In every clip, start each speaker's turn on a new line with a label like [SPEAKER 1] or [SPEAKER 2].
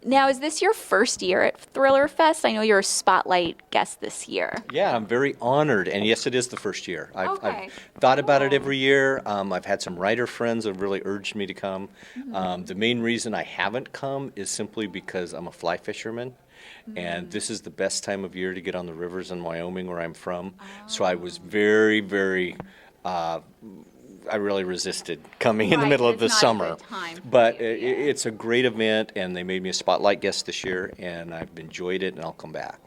[SPEAKER 1] Now, is this your first year at ThrillerFest? I know you're a spotlight guest this year.
[SPEAKER 2] Yeah, I'm very honored, and yes, it is the first year. I've
[SPEAKER 1] Okay,
[SPEAKER 2] thought about it
[SPEAKER 1] cool.
[SPEAKER 2] every year. I've had some writer friends that have really urged me to come. The main reason I haven't come is simply because I'm a fly fisherman, and this is the best time of year to get on the rivers in Wyoming, where I'm from. So I was very, very uh, I really resisted coming in the
[SPEAKER 1] Right,
[SPEAKER 2] middle
[SPEAKER 1] so
[SPEAKER 2] of
[SPEAKER 1] it's
[SPEAKER 2] the
[SPEAKER 1] not a
[SPEAKER 2] summer.
[SPEAKER 1] good time for
[SPEAKER 2] But
[SPEAKER 1] you, yeah.
[SPEAKER 2] it's a great event, and they made me a spotlight guest this year, and I've enjoyed it, and I'll come back.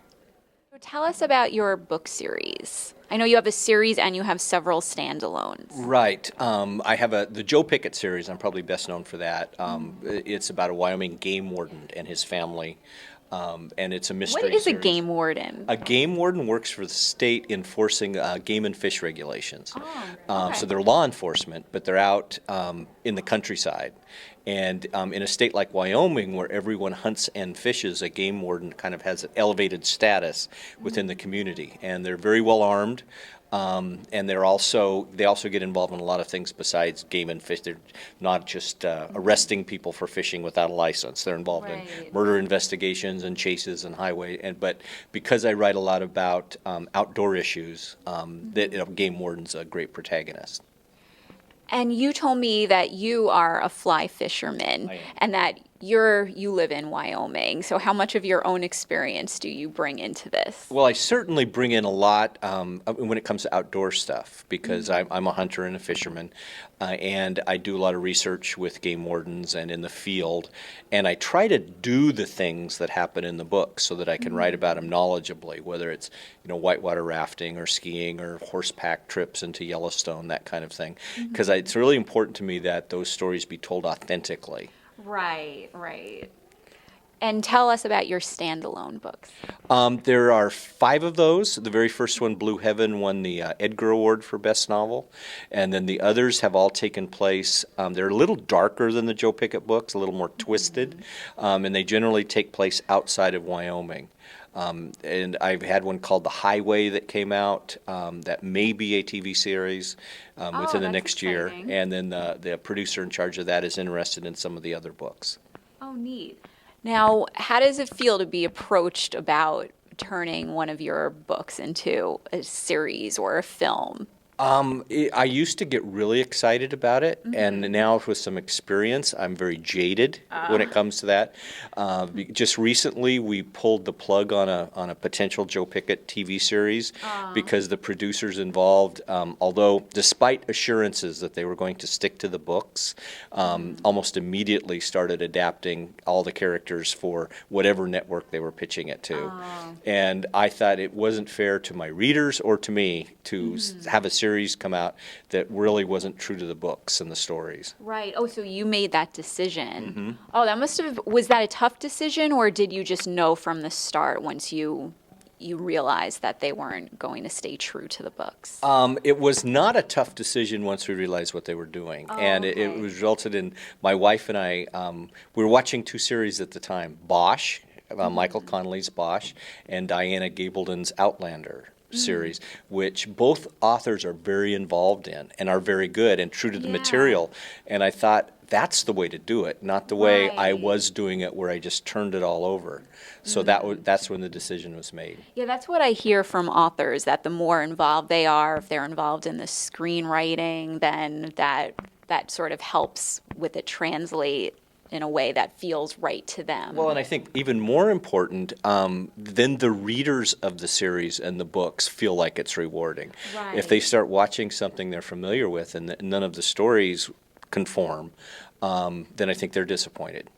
[SPEAKER 1] So tell us about your book series. I know you have a series and you have several standalones.
[SPEAKER 2] Right. I have the Joe Pickett series. I'm probably best known for that. It's about a Wyoming game warden and his family, and it's a
[SPEAKER 1] What
[SPEAKER 2] mystery
[SPEAKER 1] is a
[SPEAKER 2] series.
[SPEAKER 1] game warden?
[SPEAKER 2] A game warden works for the state enforcing game and fish regulations.
[SPEAKER 1] Oh,
[SPEAKER 2] So
[SPEAKER 1] okay.
[SPEAKER 2] they're law enforcement, but they're out in the countryside. And in a state like Wyoming, where everyone hunts and fishes, a game warden kind of has an elevated status within the community. And they're very well armed. And they also get involved in a lot of things besides game and fish. They're not just arresting people for fishing without a license. They're involved in
[SPEAKER 1] Right.
[SPEAKER 2] murder investigations and chases and highway. But because I write a lot about outdoor issues, game warden's a great protagonist.
[SPEAKER 1] And you told me that you are a fly fisherman
[SPEAKER 2] I am.
[SPEAKER 1] and that you live in Wyoming. So how much of your own experience do you bring into this?
[SPEAKER 2] Well, I certainly bring in a lot when it comes to outdoor stuff because I'm a hunter and a fisherman, and I do a lot of research with game wardens and in the field, and I try to do the things that happen in the book so that I can write about them knowledgeably, whether it's whitewater rafting or skiing or horseback trips into Yellowstone, that kind of thing, because it's really important to me that those stories be told authentically.
[SPEAKER 1] Right, right. And tell us about your standalone books.
[SPEAKER 2] There are 5 of those. The very first one, Blue Heaven, won the Edgar Award for Best Novel. And then the others have all taken place. They're a little darker than the Joe Pickett books, a little more twisted. And they generally take place outside of Wyoming. And I've had one called The Highway that came out that may be a TV series within the
[SPEAKER 1] that's
[SPEAKER 2] next year.
[SPEAKER 1] exciting.
[SPEAKER 2] And then the producer in charge of that is interested in some of the other books.
[SPEAKER 1] Oh, neat. Now, how does it feel to be approached about turning one of your books into a series or a film?
[SPEAKER 2] I used to get really excited about it, and now with some experience, I'm very jaded when it comes to that. Just recently, we pulled the plug on a potential Joe Pickett TV series because the producers involved, although despite assurances that they were going to stick to the books, almost immediately started adapting all the characters for whatever network they were pitching it to. And I thought it wasn't fair to my readers or to me to have a series come out that really wasn't true to the books and the stories.
[SPEAKER 1] Right. Oh, so you made that decision. Oh, was that a tough decision, or did you just know from the start once you realized that they weren't going to stay true to the books?
[SPEAKER 2] It was not a tough decision once we realized what they were doing, and it
[SPEAKER 1] okay.
[SPEAKER 2] resulted in my wife and I. We were watching 2 series at the time: Bosch, Michael Connelly's Bosch, and Diana Gabaldon's Outlander series, which both authors are very involved in and are very good and true to the
[SPEAKER 1] Yeah.
[SPEAKER 2] material. And I thought that's the way to do it, not the way I
[SPEAKER 1] Right.
[SPEAKER 2] was doing it, where I just turned it all over. So that's when the decision was made.
[SPEAKER 1] Yeah, that's what I hear from authors, that the more involved they are, if they're involved in the screenwriting, then that sort of helps with it translate in a way that feels right to them.
[SPEAKER 2] Well, and I think even more important, then the readers of the series and the books feel like it's rewarding. If they
[SPEAKER 1] Right.
[SPEAKER 2] start watching something they're familiar with and none of the stories conform, then I think they're disappointed.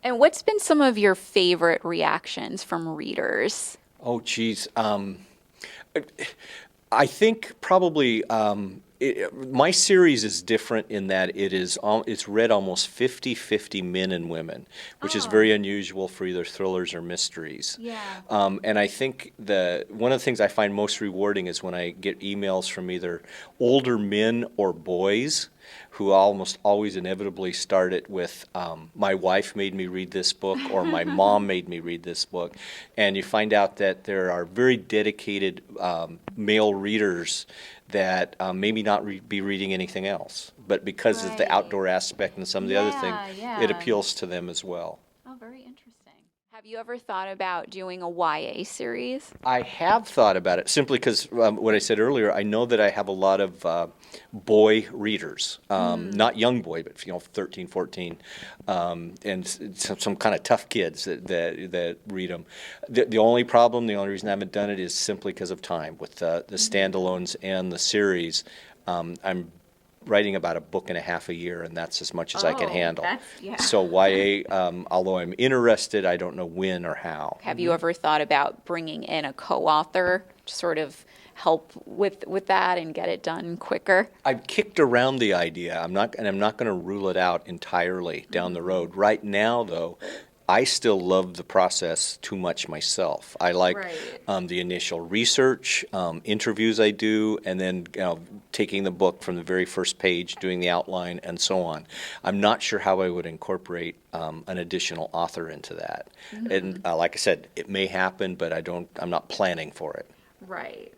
[SPEAKER 1] And what's been some of your favorite reactions from readers?
[SPEAKER 2] Oh, geez. I think probably my series is different in that it's read almost 50-50 men and women, which is very unusual for either thrillers or mysteries.
[SPEAKER 1] Yeah.
[SPEAKER 2] And I think one of the things I find most rewarding is when I get emails from either older men or boys who almost always inevitably start it with, my wife made me read this book, or my mom made me read this book. And you find out that there are very dedicated male readers that maybe not be reading anything else. But because of the
[SPEAKER 1] Right.
[SPEAKER 2] outdoor aspect and some of the other things,
[SPEAKER 1] Yeah,
[SPEAKER 2] it
[SPEAKER 1] yeah.
[SPEAKER 2] appeals to them as well.
[SPEAKER 1] Oh, Oh, very interesting. Have you ever thought about doing a YA series?
[SPEAKER 2] I have thought about it simply because what I said earlier. I know that I have a lot of boy readers, not young boy, but 13, 14, and some kind of tough kids that read them. The only problem, the only reason I haven't done it is simply because of time. With the standalones and the series, I'm writing about a book and a half a year, and that's as much as I can handle.
[SPEAKER 1] Yeah.
[SPEAKER 2] So YA, although I'm interested, I don't know when or how.
[SPEAKER 1] Have you ever thought about bringing in a co-author to sort of help with that and get it done quicker?
[SPEAKER 2] I've kicked around the idea. I'm not going to rule it out entirely down the road. Right now, though, I still love the process too much myself. I like the initial research, interviews I do, and then taking the book from the very first page, doing the outline, and so on. I'm not sure how I would incorporate an additional author into that. And like I said, it may happen, but I'm not planning for it.
[SPEAKER 1] Right.